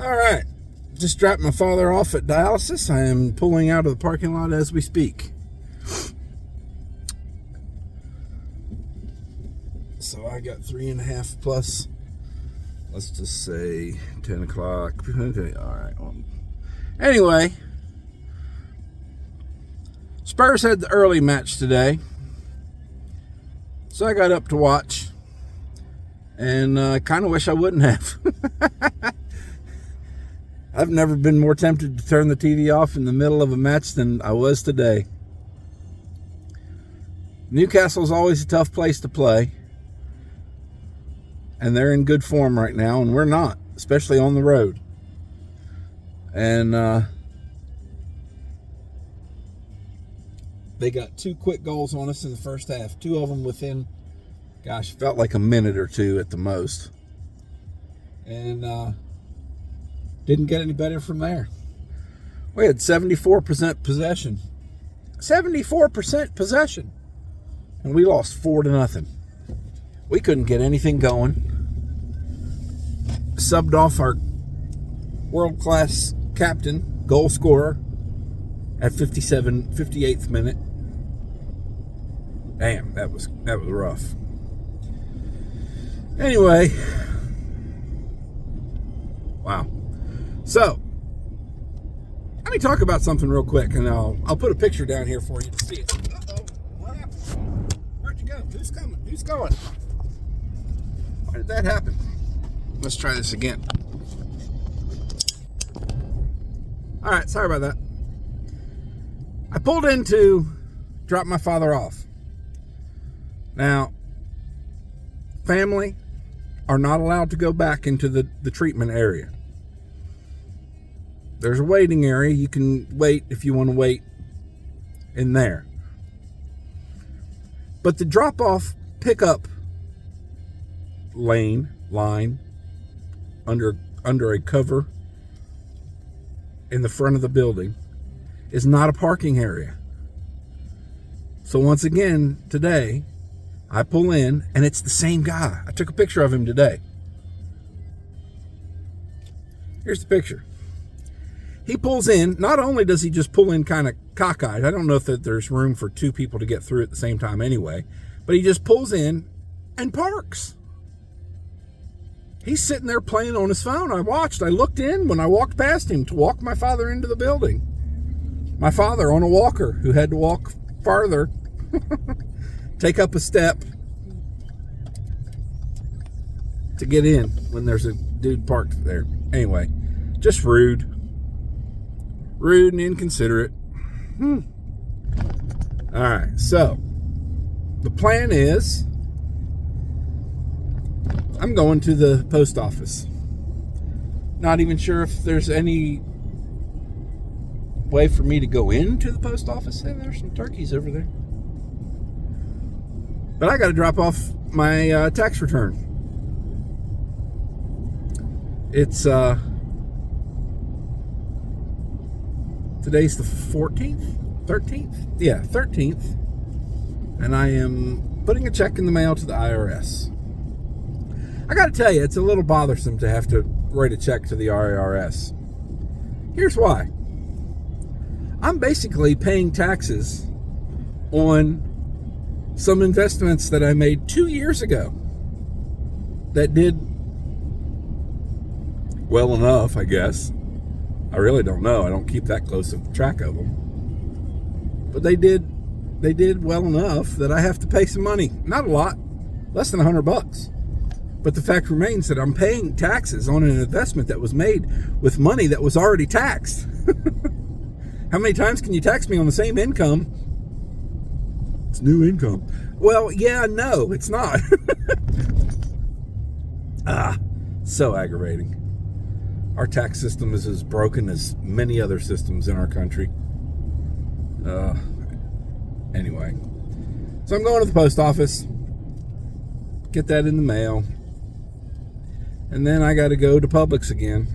All right. Just dropped my father off at dialysis. I am pulling out of the parking lot as we speak. So I got 3.5 plus, let's just say 10 o'clock. Okay, all right. Anyway, Spurs had the early match today. So I got up to watch. And I kind of wish I wouldn't have. I've never been more tempted to turn the TV off in the middle of a match than I was today. Newcastle's always a tough place to play. And they're in good form right now, and we're not, especially on the road. And they got 2 quick goals on us in the first half. 2 of them within, gosh, felt like a minute or 2 at the most. And didn't get any better from there. We had 74% possession. 74% possession. And we lost 4-0. We couldn't get anything going. Subbed off our world-class captain, goal scorer, at 58th minute. Damn, that was rough. Anyway, wow. So, let me talk about something real quick, and I'll put a picture down here for you to see it. Uh-oh, what happened? Where'd you go? Who's coming? Who's going? Why did that happen? Let's try this again. All right, sorry about that. I pulled in to drop my father off. Now, family are not allowed to go back into the treatment area. There's a waiting area. You can wait if you want to wait in there. But the drop-off pickup line under a cover in the front of the building is not a parking area. So once again, today, I pull in, and it's the same guy. I took a picture of him today. Here's the picture. He pulls in. Not only does he just pull in kind of cockeyed, I don't know if there's room for 2 people to get through at the same time anyway, but he just pulls in and parks. He's sitting there playing on his phone. I looked in when I walked past him to walk my father into the building. My father on a walker who had to walk farther, take up a step to get in when there's a dude parked there. Anyway, just rude and inconsiderate. All right, so the plan is I'm going to the post office. Not even sure if there's any way for me to go into the post office. Hey, there's some turkeys over there. But I got to drop off my tax return. It's today's the 14th, 13th? Yeah, 13th. And I am putting a check in the mail to the IRS. I got to tell you, it's a little bothersome to have to write a check to the IRS. Here's why. I'm basically paying taxes on some investments that I made 2 years ago that did well enough, I guess. I really don't know. I don't keep that close of track of them. But they did well enough that I have to pay some money. Not a lot, less than $100. But the fact remains that I'm paying taxes on an investment that was made with money that was already taxed. How many times can you tax me on the same income? It's new income. Well, yeah, no, it's not. So aggravating. Our tax system is as broken as many other systems in our country. Anyway. So I'm going to the post office. Get that in the mail. And then I got to go to Publix again.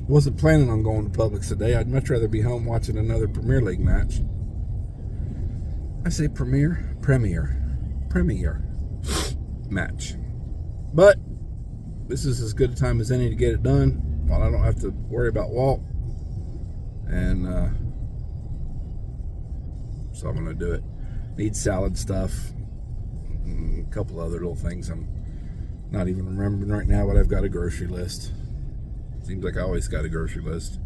Wasn't planning on going to Publix today. I'd much rather be home watching another Premier League match. I say Premier match. But this is as good a time as any to get it done. while I don't have to worry about Walt. And so I'm going to do it. Need salad stuff. A couple other little things I'm not even remembering right now, but I've got a grocery list. Seems like I always got a grocery list.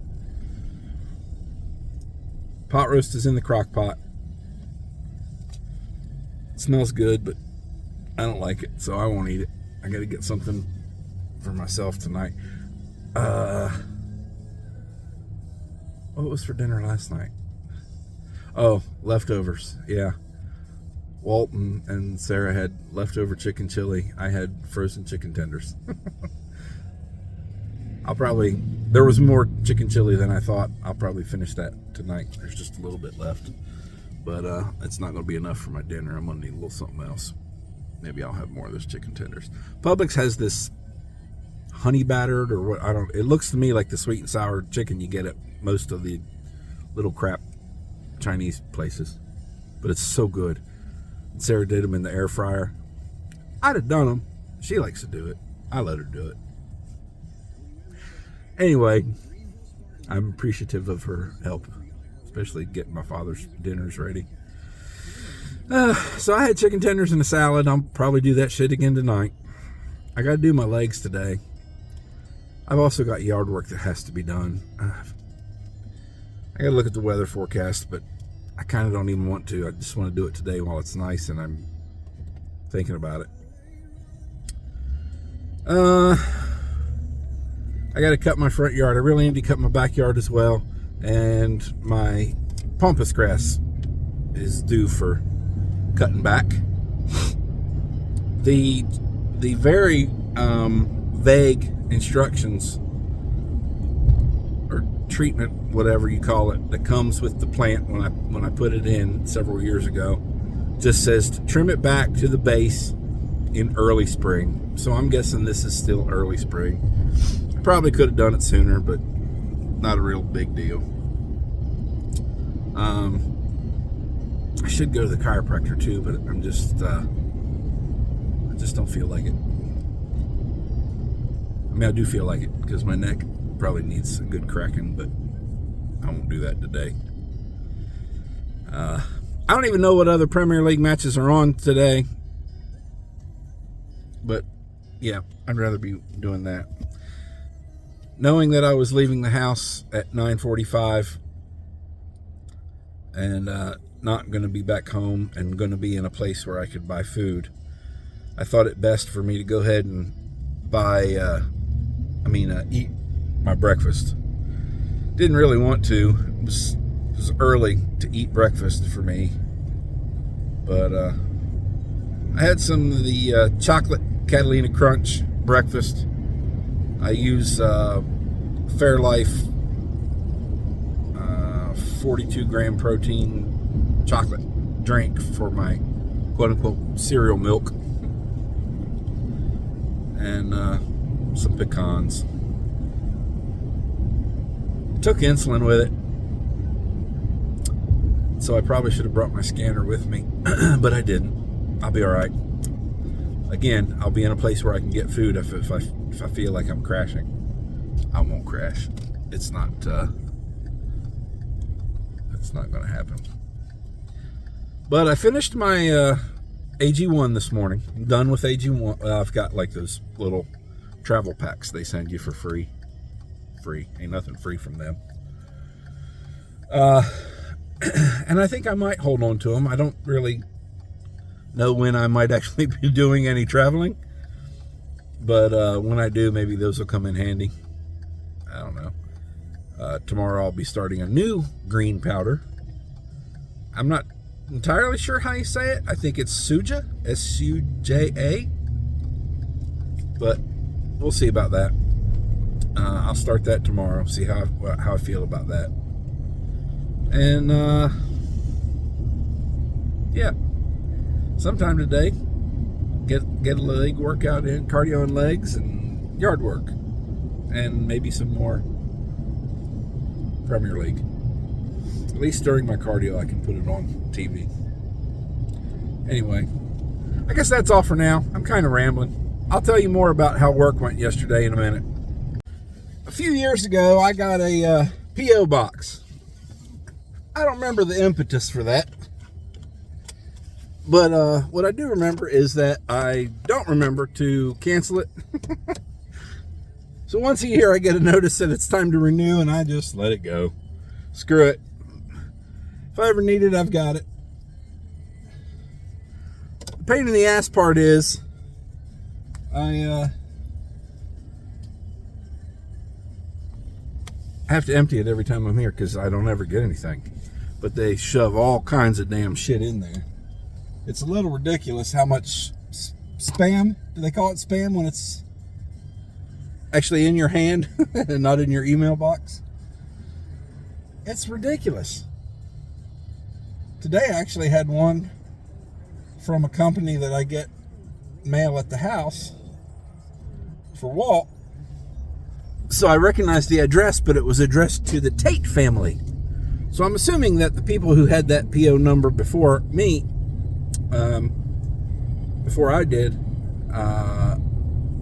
Pot roast is in the crock pot. It smells good, but I don't like it, so I won't eat it. I got to get something for myself tonight. What was for dinner last night? Oh, leftovers. Yeah. Walton and Sarah had leftover chicken chili. I had frozen chicken tenders. There was more chicken chili than I thought. I'll probably finish that tonight. There's just a little bit left. But it's not going to be enough for my dinner. I'm going to need a little something else. Maybe I'll have more of those chicken tenders. Publix has this honey battered or what, it looks to me like the sweet and sour chicken you get at most of the little crap Chinese places. But it's so good. Sarah did them in the air fryer. I'd have done them. She likes to do it. I let her do it. Anyway, I'm appreciative of her help, especially getting my father's dinners ready. So I had chicken tenders and a salad. I'll probably do that shit again tonight. I got to do my legs today. I've also got yard work that has to be done. I got to look at the weather forecast, but I kind of don't even want to. I just want to do it today while it's nice and I'm thinking about it. I got to cut my front yard. I really need to cut my backyard as well. And my pampas grass is due for cutting back. The very vague instructions or treatment, whatever you call it, that comes with the plant when I put it in several years ago, just says to trim it back to the base in early spring. So I'm guessing this is still early spring. I probably could have done it sooner, but not a real big deal. I should go to the chiropractor too, but I just don't feel like it. I mean, I do feel like it because my neck probably needs a good cracking, but I won't do that today. I don't even know what other Premier League matches are on today, but yeah, I'd rather be doing that. Knowing that I was leaving the house at 9:45 and not going to be back home and going to be in a place where I could buy food, I thought it best for me to go ahead and eat my breakfast. Didn't really want to. It was early to eat breakfast for me. But I had some of the chocolate Catalina Crunch breakfast. I use Fairlife 42 gram protein chocolate drink for my quote-unquote cereal milk. And some pecans. Took insulin with it, so I probably should have brought my scanner with me, but I didn't. I'll be all right. Again, I'll be in a place where I can get food if I feel like I'm crashing. I won't crash. It's not going to happen. But I finished my AG1 this morning. I'm done with AG1. I've got like those little travel packs they send you for free. Ain't nothing free from them. And I think I might hold on to them. I don't really know when I might actually be doing any traveling, but when I do, maybe those will come in handy. I don't know. Tomorrow I'll be starting a new green powder. I'm not entirely sure how you say it. I think it's Suja, S-U-J-A, but we'll see about that. I'll start that tomorrow, see how I feel about that. And yeah, sometime today, get a leg workout in, cardio and legs, and yard work, and maybe some more Premier League. At least during my cardio, I can put it on TV. Anyway, I guess that's all for now. I'm kind of rambling. I'll tell you more about how work went yesterday in a minute. a few years ago, I got a P.O. box. I don't remember the impetus for that. But what I do remember is that I don't remember to cancel it. So once a year, I get a notice that it's time to renew, and I just let it go. Screw it. If I ever need it, I've got it. The pain in the ass part is I have to empty it every time I'm here because I don't ever get anything. But they shove all kinds of damn shit in there. It's a little ridiculous how much spam, do they call it spam when it's actually in your hand and not in your email box? It's ridiculous. Today I actually had one from a company that I get mail at the house for Walt. So I recognized the address, but it was addressed to the Tate family. So I'm assuming that the people who had that PO number before me, before I did,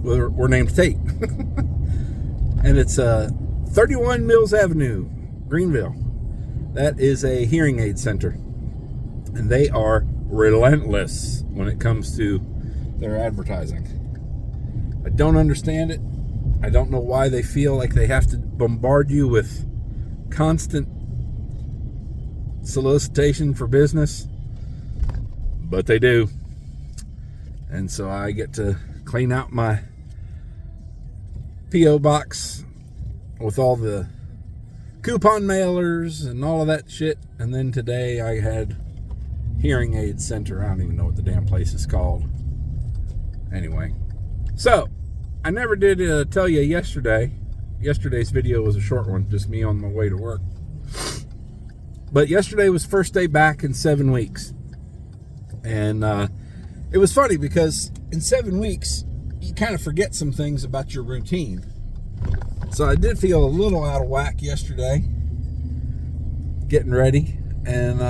were named Tate. And it's 31 Mills Avenue, Greenville. That is a hearing aid center. And they are relentless when it comes to their advertising. I don't understand it. I don't know why they feel like they have to bombard you with constant solicitation for business, but they do. And so I get to clean out my P.O. box with all the coupon mailers and all of that shit. And then today I had Hearing Aid Center. I don't even know what the damn place is called. Anyway, so I never did tell you yesterday. Yesterday's video was a short one, just me on my way to work. But yesterday was first day back in 7 weeks. And it was funny because in 7 weeks, you kind of forget some things about your routine. So I did feel a little out of whack yesterday, getting ready. And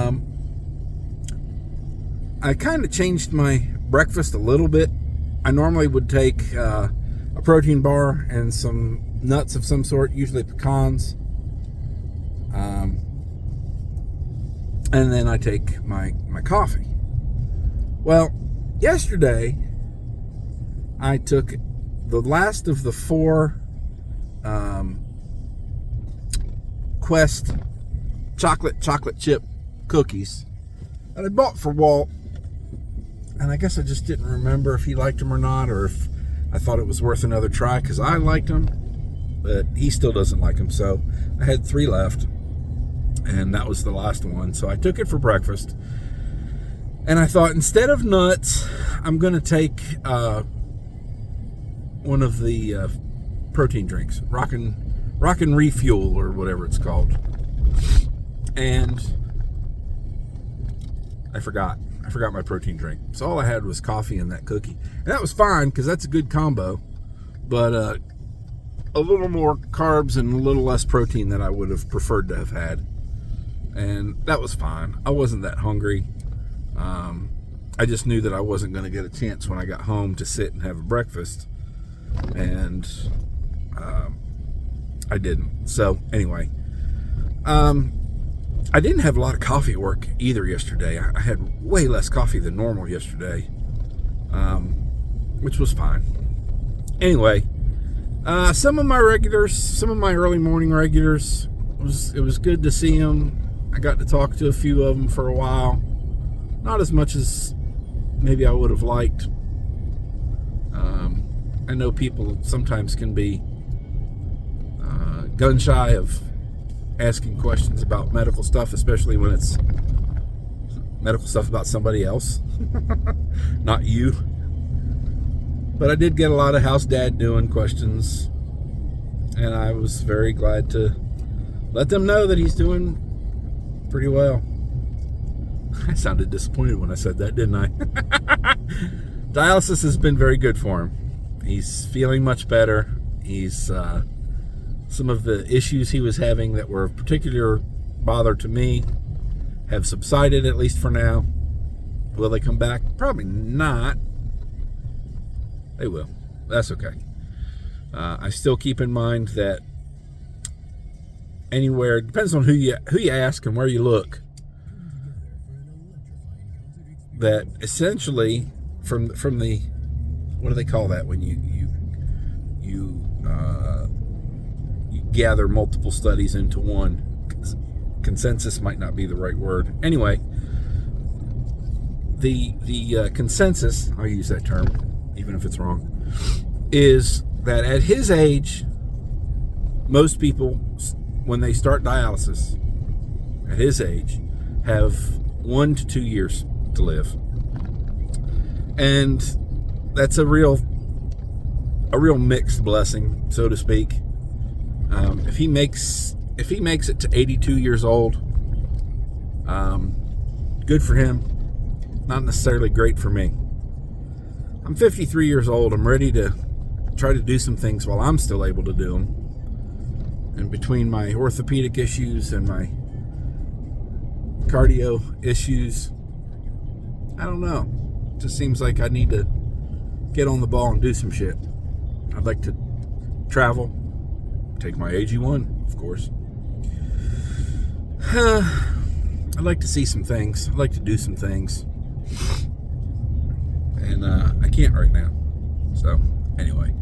I kind of changed my breakfast a little bit. I normally would take a protein bar and some nuts of some sort, usually pecans. And then I take my coffee. Well, yesterday I took the last of the 4 Quest chocolate chip cookies that I bought for Walt. And I guess I just didn't remember if he liked them or not, or if I thought it was worth another try, because I liked them, but he still doesn't like them. So I had 3 left, and that was the last one. So I took it for breakfast. And I thought, instead of nuts, I'm going to take one of the protein drinks, Rockin' Refuel, or whatever it's called. And I forgot my protein drink. So all I had was coffee and that cookie. And that was fine, because that's a good combo. But a little more carbs and a little less protein than I would have preferred to have had. And that was fine. I wasn't that hungry. I just knew that I wasn't going to get a chance when I got home to sit and have a breakfast. And I didn't. So anyway, I didn't have a lot of coffee at work either yesterday. I had way less coffee than normal yesterday, which was fine. Anyway, some of my early morning regulars, it was good to see them. I got to talk to a few of them for a while. Not as much as maybe I would have liked. I know people sometimes can be gun shy of asking questions about medical stuff, especially when it's medical stuff about somebody else, not you. But I did get a lot of house dad doing questions, and I was very glad to let them know that he's doing pretty well. I sounded disappointed when I said that, didn't I? Dialysis has been very good for him. He's feeling much better. He's some of the issues he was having that were of particular bother to me have subsided, at least for now. Will they come back? Probably not. They will. That's okay. I still keep in mind that anywhere, depends on who you ask and where you look, that essentially from the, what do they call that when you gather multiple studies into one? Consensus might not be the right word. Anyway, the consensus, I'll use that term even if it's wrong, is that at his age, most people, when they start dialysis at his age, have 1 to 2 years to live. And that's a real mixed blessing, so to speak. If he makes it to 82 years old, good for him. Not necessarily great for me. I'm 53 years old. I'm ready to try to do some things while I'm still able to do them. And between my orthopedic issues and my cardio issues, I don't know. It just seems like I need to get on the ball and do some shit. I'd like to travel, take my AG1, of course. I'd like to see some things. I'd like to do some things. And I can't right now. So, anyway.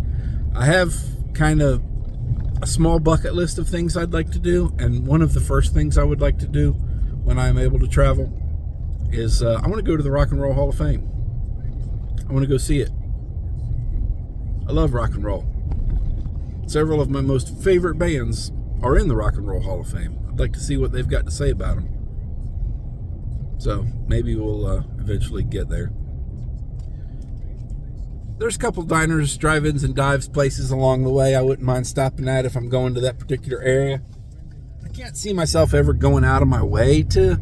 I have kind of a small bucket list of things I'd like to do. And one of the first things I would like to do when I'm able to travel is I want to go to the Rock and Roll Hall of Fame. I want to go see it. I love rock and roll. Several of my most favorite bands are in the Rock and Roll Hall of Fame. I'd like to see what they've got to say about them. So maybe we'll eventually get there. There's a couple diners, drive-ins, and dives places along the way I wouldn't mind stopping at if I'm going to that particular area. I can't see myself ever going out of my way to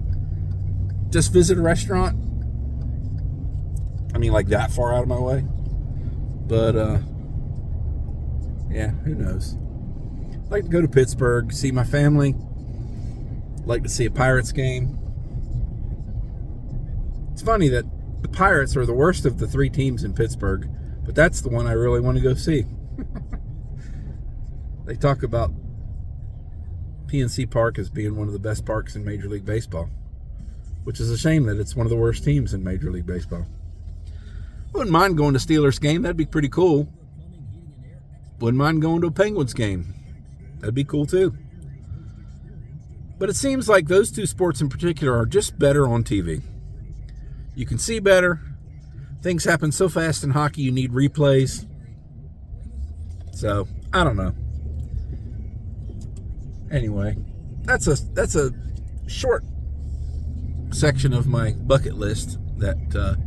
just visit a restaurant. I mean, like that far out of my way. But, yeah, who knows? I'd like to go to Pittsburgh, see my family. I'd like to see a Pirates game. It's funny that the Pirates are the worst of the 3 teams in Pittsburgh, but that's the one I really want to go see. They talk about PNC Park as being one of the best parks in Major League Baseball, which is a shame that it's one of the worst teams in Major League Baseball. I wouldn't mind going to Steelers game. That'd be pretty cool. Wouldn't mind going to a Penguins game. That'd be cool too. But it seems like those 2 sports in particular are just better on TV. You can see better. Things happen so fast in hockey, you need replays. So, I don't know. Anyway, that's a short section of my bucket list that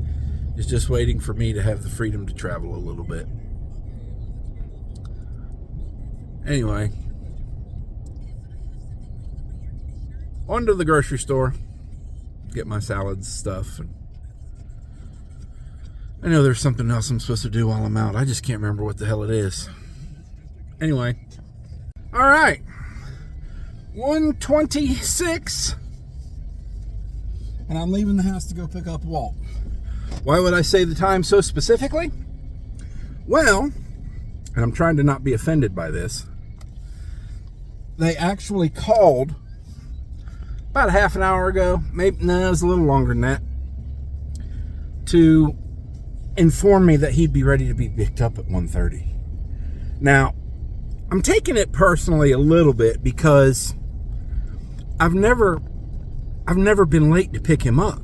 is just waiting for me to have the freedom to travel a little bit. Anyway, on to the grocery store, get my salads stuff. And I know there's something else I'm supposed to do while I'm out. I just can't remember what the hell it is. Anyway, all right, 1:26, and I'm leaving the house to go pick up Walt. Why would I say the time so specifically? Well, and I'm trying to not be offended by this, they actually called about a half an hour ago, maybe, no, it was a little longer than that, to inform me that he'd be ready to be picked up at 1:30. Now, I'm taking it personally a little bit because I've never been late to pick him up.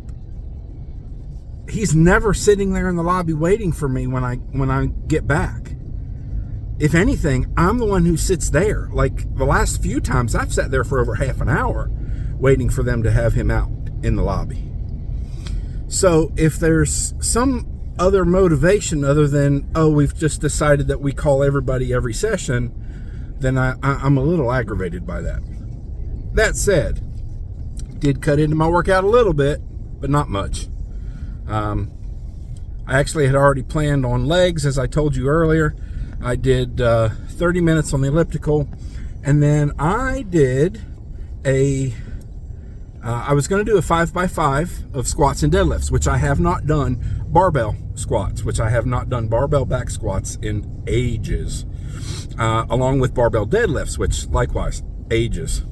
He's never sitting there in the lobby waiting for me when I get back. If anything, I'm the one who sits there. Like the last few times, I've sat there for over half an hour waiting for them to have him out in the lobby. So if there's some other motivation other than, oh, we've just decided that we call everybody every session, then I'm a little aggravated by that. That said, did cut into my workout a little bit, but not much. I actually had already planned on legs, as I told you earlier. I did 30 minutes on the elliptical, and then I did I was going to do a 5x5 of squats and deadlifts, which I have not done, barbell squats, which I have not done barbell back squats in ages, along with barbell deadlifts, which likewise, ages.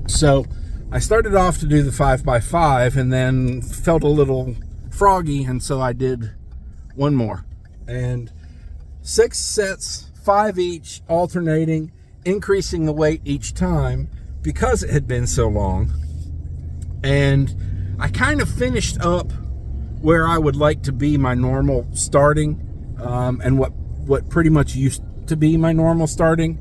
So I started off to do the 5x5 and then felt a little froggy, and so I did one more. And 6 sets, 5 each, alternating, increasing the weight each time because it had been so long. And I kind of finished up where I would like to be my normal starting, and what pretty much used to be my normal starting.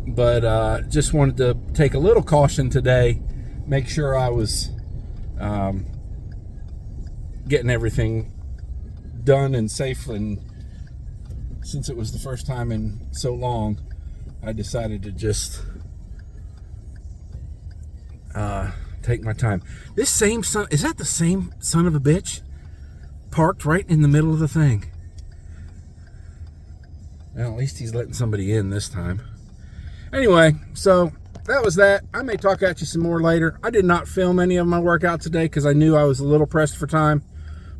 But just wanted to take a little caution today, make sure I was getting everything done and safe. And since it was the first time in so long, I decided to just take my time. This same son, is that the same son of a bitch parked right in the middle of the thing? Well, at least he's letting somebody in this time. Anyway, so that was that. I may talk at you some more later. I did not film any of my workouts today because I knew I was a little pressed for time.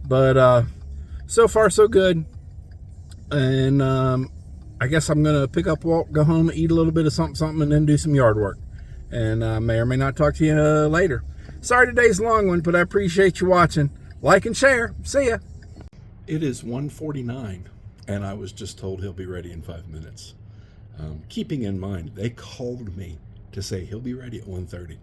But so far, so good. And I guess I'm going to pick up Walt, go home, eat a little bit of something, and then do some yard work. And may or may not talk to you later. Sorry today's a long one, but I appreciate you watching. Like and share. See ya. It is 1:49, and I was just told he'll be ready in 5 minutes. Keeping in mind, they called me to say he'll be ready at 1:30.